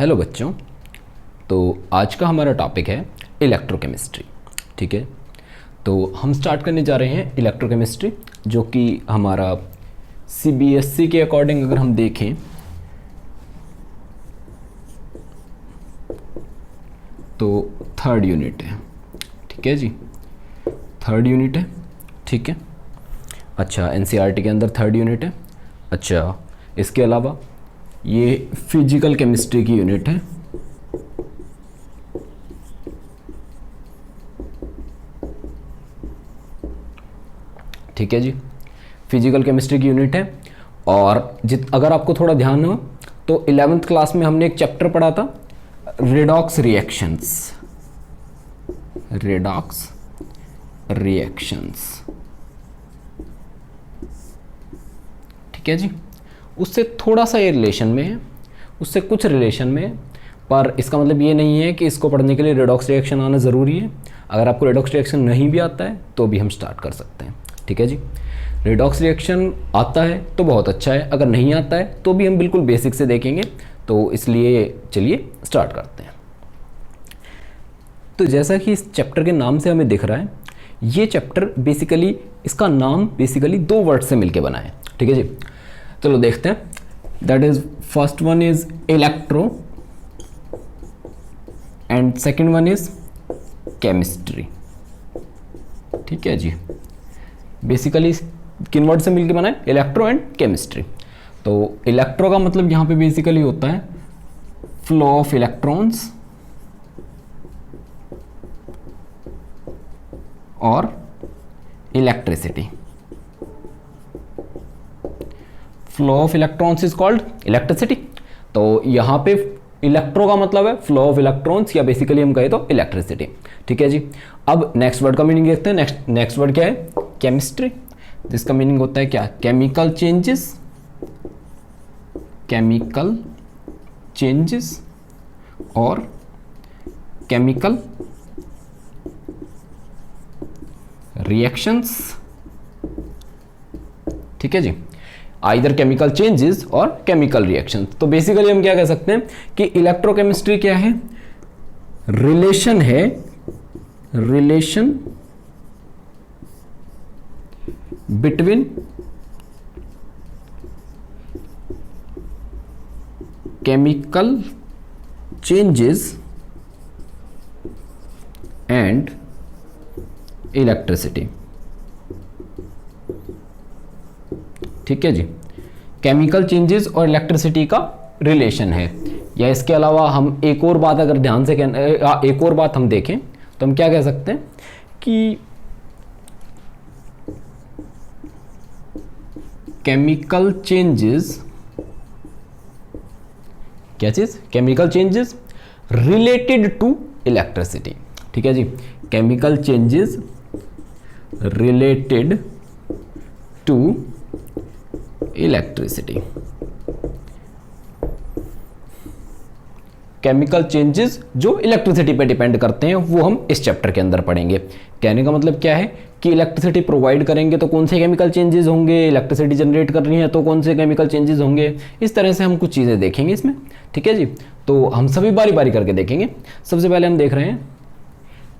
Hello बच्चों। तो आज का हमारा टॉपिक है इलेक्ट्रोकेमिस्ट्री। ठीक है, तो हम स्टार्ट करने जा रहे हैं इलेक्ट्रोकेमिस्ट्री, जो कि हमारा सीबीएसई के अकॉर्डिंग अगर हम देखें तो थर्ड यूनिट है। ठीक है जी, थर्ड यूनिट है। ठीक है, अच्छा एनसीईआरटी के अंदर थर्ड यूनिट है। अच्छा, इसके अलावा ये फिजिकल केमिस्ट्री की यूनिट है। ठीक है जी, फिजिकल केमिस्ट्री की यूनिट है। और अगर आपको थोड़ा ध्यान हो तो 11th क्लास में हमने एक चैप्टर पढ़ा था, रेडॉक्स रिएक्शंस। रेडॉक्स रिएक्शंस, ठीक है जी, उससे थोड़ा सा ये रिलेशन में है, उससे कुछ रिलेशन में है, पर इसका मतलब ये नहीं है कि इसको पढ़ने के लिए रेडॉक्स रिएक्शन आना ज़रूरी है। अगर आपको रेडॉक्स रिएक्शन नहीं भी आता है तो भी हम स्टार्ट कर सकते हैं। ठीक है जी, रेडॉक्स रिएक्शन आता है तो बहुत अच्छा है, अगर नहीं आता है तो भी हम बिल्कुल बेसिक से देखेंगे। तो इसलिए चलिए स्टार्ट करते हैं। तो जैसा कि इस चैप्टर के नाम से हमें दिख रहा है, ये चैप्टर बेसिकली, इसका नाम बेसिकली दो वर्ड से मिलके बना है। ठीक है जी, चलो देखते हैं। That is first one is electro and second one is chemistry. ठीक है जी, बेसिकली किन वर्ड से मिलके बना है? Electro and chemistry. तो इलेक्ट्रो का मतलब यहां पे बेसिकली होता है फ्लो ऑफ इलेक्ट्रॉन्स और electricity. Flow of electrons is called electricity. तो यहां पे इलेक्ट्रो का मतलब है फ्लो ऑफ इलेक्ट्रॉन्स, या बेसिकली हम कहें तो इलेक्ट्रिसिटी। ठीक है जी, अब नेक्स्ट वर्ड का मीनिंग देखते हैं। नेक्स्ट वर्ड क्या है? केमिस्ट्री, जिसका मीनिंग होता है क्या? Chemical changes. केमिकल चेंजेस और केमिकल रिएक्शंस। ठीक है जी, आइदर केमिकल चेंजेस और केमिकल रिएक्शंस। तो बेसिकली हम क्या कह सकते हैं कि इलेक्ट्रोकेमिस्ट्री क्या है? रिलेशन है, relation between chemical changes and electricity. ठीक है जी, केमिकल चेंजेस और इलेक्ट्रिसिटी का रिलेशन है। या इसके अलावा हम एक और बात अगर ध्यान से एक और बात हम देखें तो हम क्या कह सकते हैं कि केमिकल चेंजेस, क्या चीज? Chemical changes related to electricity. ठीक है जी, chemical changes related to electricity. Chemical changes जो इलेक्ट्रिसिटी पे डिपेंड करते हैं वो हम इस चैप्टर के अंदर पढ़ेंगे। कहने का मतलब क्या है कि इलेक्ट्रिसिटी प्रोवाइड करेंगे तो कौन से केमिकल चेंजेस होंगे, इलेक्ट्रिसिटी जनरेट कर रही है तो कौन से केमिकल चेंजेस होंगे। इस तरह से हम कुछ चीज़ें देखेंगे इसमें। ठीक है जी, तो हम सभी बारी बारी करके देखेंगे। सबसे पहले हम देख रहे हैं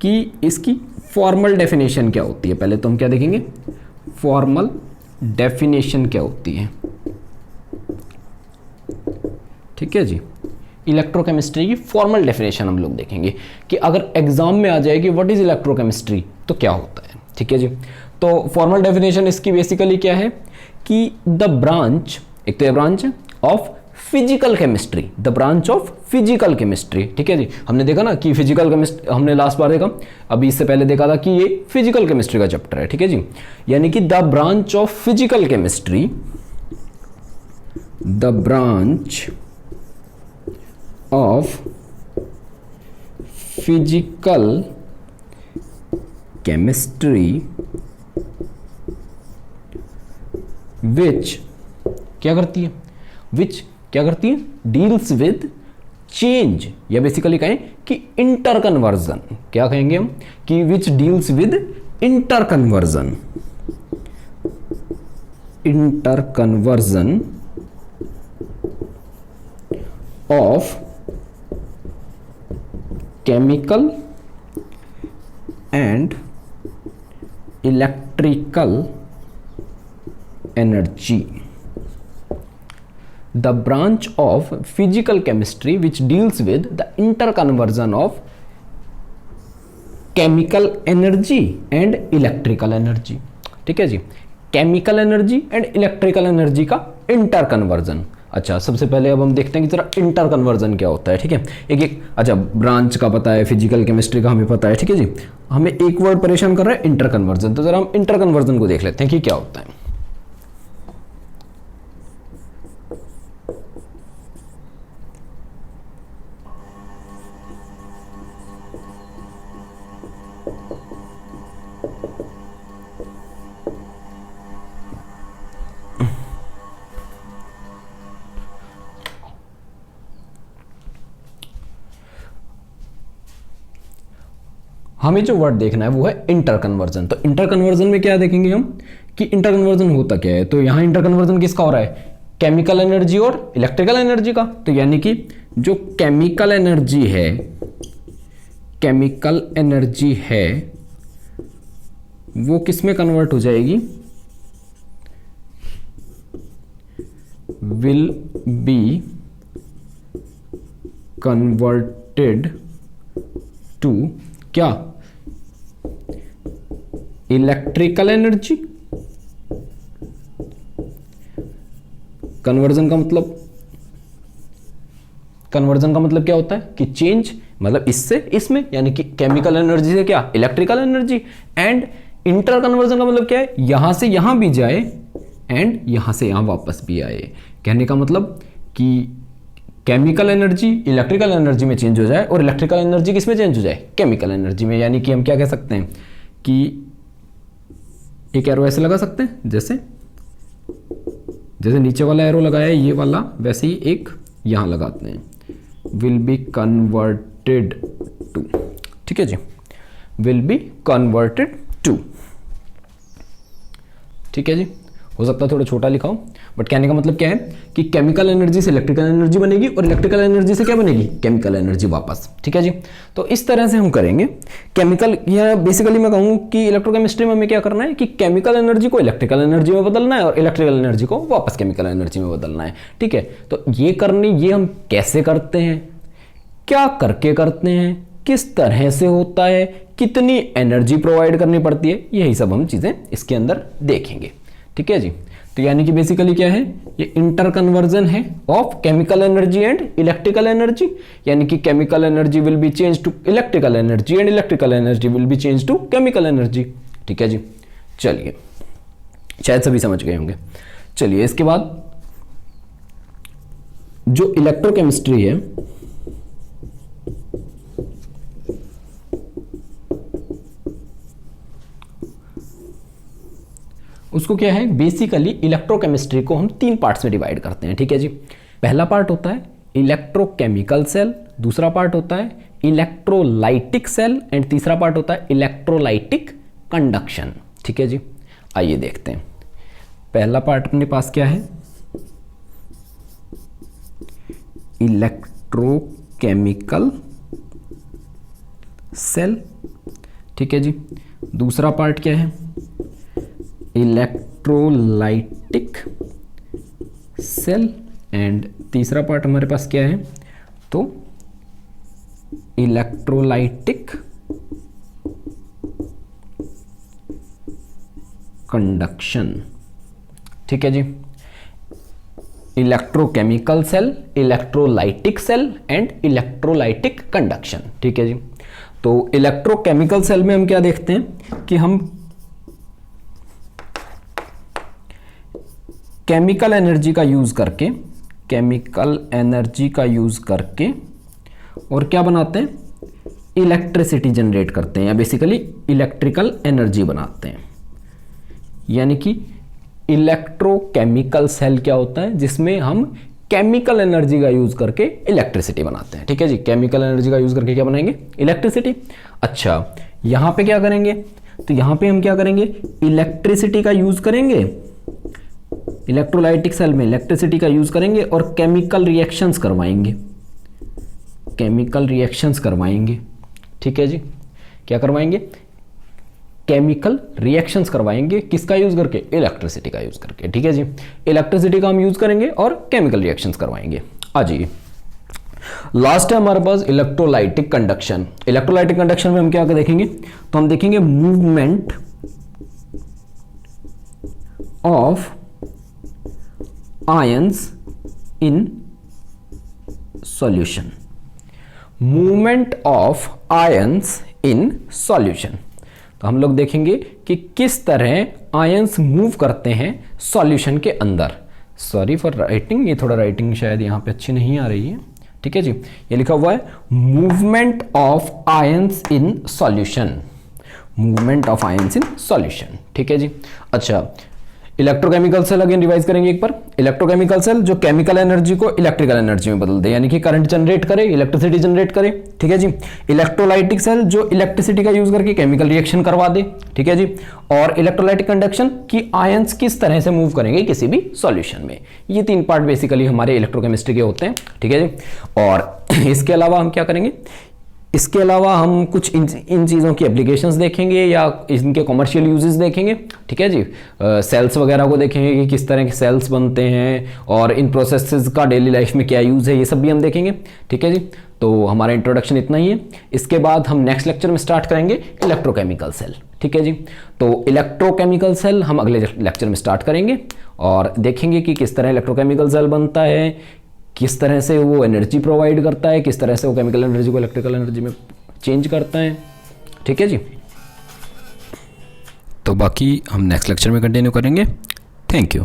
कि इसकी फॉर्मल डेफिनेशन क्या होती है। पहले तो हम क्या देखेंगे? फॉर्मल डेफिनेशन क्या होती है। ठीक है जी, इलेक्ट्रोकेमिस्ट्री की फॉर्मल डेफिनेशन हम लोग देखेंगे कि अगर एग्जाम में आ जाए कि व्हाट इज इलेक्ट्रोकेमिस्ट्री तो क्या होता है। ठीक है जी, तो फॉर्मल डेफिनेशन इसकी बेसिकली क्या है कि द ब्रांच, एक तो branch of physical chemistry, the branch of physical chemistry. ठीक है जी, हमने देखा ना कि फिजिकल केमिस्ट्री हमने लास्ट बार देखा, अभी इससे पहले देखा था कि ये फिजिकल केमिस्ट्री का चैप्टर है। ठीक है जी, यानी कि the branch of physical chemistry, the branch of physical chemistry which क्या करती है? विच क्या करती है? डील्स विद चेंज, या बेसिकली कहें कि इंटर कन्वर्जन। क्या कहेंगे हम? कि which deals with inter conversion, inter conversion of chemical and electrical energy, the branch of physical chemistry which deals with the interconversion of chemical energy and electrical energy. ठीक है जी, chemical energy and electrical energy का inter conversion. अच्छा, सबसे पहले अब हम देखते हैं कि जरा इंटर कन्वर्जन क्या होता है। ठीक है, एक एक अच्छा ब्रांच का पता है, फिजिकल केमिस्ट्री का हमें पता है। ठीक है जी, हमें एक वर्ड परेशान कर रहा है, इंटर कन्वर्जन। तो जरा हम इंटर कन्वर्जन को देख लेते हैं कि क्या होता है। हमें जो वर्ड देखना है वो है इंटर कन्वर्जन। तो इंटर कन्वर्जन में क्या देखेंगे हम कि इंटर कन्वर्जन होता क्या है। तो यहाँ इंटर कन्वर्जन किसका हो रहा है, केमिकल एनर्जी और इलेक्ट्रिकल एनर्जी का। तो यानी कि जो केमिकल एनर्जी है, केमिकल एनर्जी है वो किस में कन्वर्ट हो जाएगी, विल बी कन्वर्टेड टू क्या, इलेक्ट्रिकल एनर्जी। कन्वर्जन का मतलब क्या होता है कि चेंज, मतलब इससे इसमें, यानी कि केमिकल एनर्जी से क्या, electrical energy. And inter conversion का मतलब क्या है, यहां से यहां भी जाए एंड यहां से यहां वापस भी आए। कहने का मतलब कि केमिकल एनर्जी इलेक्ट्रिकल एनर्जी में चेंज हो जाए और इलेक्ट्रिकल एनर्जी किस में चेंज हो जाए, केमिकल एनर्जी में। यानी कि हम क्या कह सकते हैं कि एक एरो ऐसे लगा सकते हैं, जैसे नीचे वाला एरो लगाया है ये वाला, वैसे ही एक यहां लगाते हैं, विल बी कन्वर्टेड टू। ठीक है जी, विल बी कन्वर्टेड टू। ठीक है जी, हो सकता है थोड़ा छोटा लिखा हो, बट कहने का मतलब क्या है कि केमिकल एनर्जी से इलेक्ट्रिकल एनर्जी बनेगी और इलेक्ट्रिकल एनर्जी से क्या बनेगी, केमिकल एनर्जी वापस। ठीक है जी, तो इस तरह से हम करेंगे। केमिकल, या बेसिकली मैं कहूँ कि इलेक्ट्रोकेमिस्ट्री में हमें क्या करना है कि केमिकल एनर्जी को इलेक्ट्रिकल एनर्जी में बदलना है और इलेक्ट्रिकल एनर्जी को वापस केमिकल एनर्जी में बदलना है। ठीक है, तो ये हम कैसे करते हैं, क्या करके करते हैं, किस तरह से होता है, कितनी एनर्जी प्रोवाइड करनी पड़ती है, यही सब हम चीजें इसके अंदर देखेंगे। ठीक है जी, तो यानी कि बेसिकली क्या है, ये इंटर कन्वर्जन है of chemical energy and electrical energy. यानी कि chemical energy will be change to electrical energy and electrical energy will be change to chemical energy. ठीक है जी, चलिए, शायद सभी समझ गए होंगे। चलिए, इसके बाद जो इलेक्ट्रोकेमिस्ट्री है उसको क्या है, बेसिकली इलेक्ट्रोकेमिस्ट्री को हम 3 पार्ट्स में डिवाइड करते हैं। ठीक है जी, पहला पार्ट होता है इलेक्ट्रोकेमिकल सेल, दूसरा पार्ट होता है इलेक्ट्रोलाइटिक सेल एंड तीसरा पार्ट होता है इलेक्ट्रोलाइटिक कंडक्शन। ठीक है जी, आइए देखते हैं। पहला पार्ट अपने पास क्या है, इलेक्ट्रोकेमिकल सेल। ठीक है जी, दूसरा पार्ट क्या है, इलेक्ट्रोलाइटिक सेल एंड तीसरा पार्ट हमारे पास क्या है, तो इलेक्ट्रोलाइटिक कंडक्शन। ठीक है जी, electrochemical cell, electrolytic cell and electrolytic conduction. ठीक है जी, तो इलेक्ट्रोकेमिकल सेल में हम क्या देखते हैं कि हम केमिकल एनर्जी का यूज करके और क्या बनाते हैं, इलेक्ट्रिसिटी जनरेट करते हैं, या बेसिकली इलेक्ट्रिकल एनर्जी बनाते हैं। यानी कि इलेक्ट्रोकेमिकल सेल क्या होता है, जिसमें हम केमिकल एनर्जी का यूज करके इलेक्ट्रिसिटी बनाते हैं। ठीक है जी, केमिकल एनर्जी का यूज करके क्या बनाएंगे, इलेक्ट्रिसिटी। अच्छा, यहां पे क्या करेंगे, तो यहां पे हम क्या करेंगे, इलेक्ट्रिसिटी का यूज करेंगे, इलेक्ट्रोलाइटिक सेल में इलेक्ट्रिसिटी का यूज करेंगे और केमिकल रिएक्शंस करवाएंगे। ठीक है जी, क्या करवाएंगे, केमिकल रिएक्शंस करवाएंगे, किसका यूज करके, इलेक्ट्रिसिटी का यूज करके। ठीक है जी, इलेक्ट्रिसिटी का हम यूज करेंगे और केमिकल रिएक्शंस करवाएंगे। आ जाइए, लास्ट है हमारे पास इलेक्ट्रोलाइटिक कंडक्शन। इलेक्ट्रोलाइटिक कंडक्शन में हम क्या देखेंगे, तो हम देखेंगे movement of ions in solution, movement of ions in solution. तो हम लोग देखेंगे कि किस तरह आयंस मूव करते हैं सॉल्यूशन के अंदर। सॉरी फॉर राइटिंग, ये थोड़ा राइटिंग शायद यहाँ पे अच्छी नहीं आ रही है। ठीक है जी, ये लिखा हुआ है movement of ions in solution, movement of ions in solution. ठीक है जी, अच्छा इलेक्ट्रोकेमिकल सेल अगेन रिवाइज करेंगे एक बार। इलेक्ट्रोकेमिकल सेल जो केमिकल एनर्जी को इलेक्ट्रिकल एनर्जी में बदल दे, यानी कि करंट जनरेट करे, इलेक्ट्रिसिटी जनरेट करे। ठीक है जी, इलेक्ट्रोलाइटिक सेल जो इलेक्ट्रिसिटी का यूज करके केमिकल रिएक्शन करवा दे। ठीक है जी, और इलेक्ट्रोलाइटिक कंडक्शन की आयंस किस तरह से मूव करेंगे किसी भी सॉल्यूशन में। ये 3 पार्ट बेसिकली हमारे इलेक्ट्रोकेमिस्ट्री के होते हैं। ठीक है जी, और इसके अलावा हम क्या करेंगे, इसके अलावा हम कुछ इन चीज़ों की एप्लीकेशंस देखेंगे या इनके कमर्शियल यूजेस देखेंगे। ठीक है जी, सेल्स वगैरह को देखेंगे कि किस तरह के सेल्स बनते हैं और इन प्रोसेसेस का डेली लाइफ में क्या यूज़ है, ये सब भी हम देखेंगे। ठीक है जी, तो हमारा इंट्रोडक्शन इतना ही है। इसके बाद हम नेक्स्ट लेक्चर में स्टार्ट करेंगे इलेक्ट्रोकेमिकल सेल। ठीक है जी, तो इलेक्ट्रोकेमिकल सेल हम अगले लेक्चर में स्टार्ट करेंगे और देखेंगे कि किस तरह इलेक्ट्रोकेमिकल सेल बनता है, किस तरह से वो एनर्जी प्रोवाइड करता है, किस तरह से वो केमिकल एनर्जी को इलेक्ट्रिकल एनर्जी में चेंज करता है। ठीक है जी, तो बाकी हम नेक्स्ट लेक्चर में कंटिन्यू करेंगे। Thank you.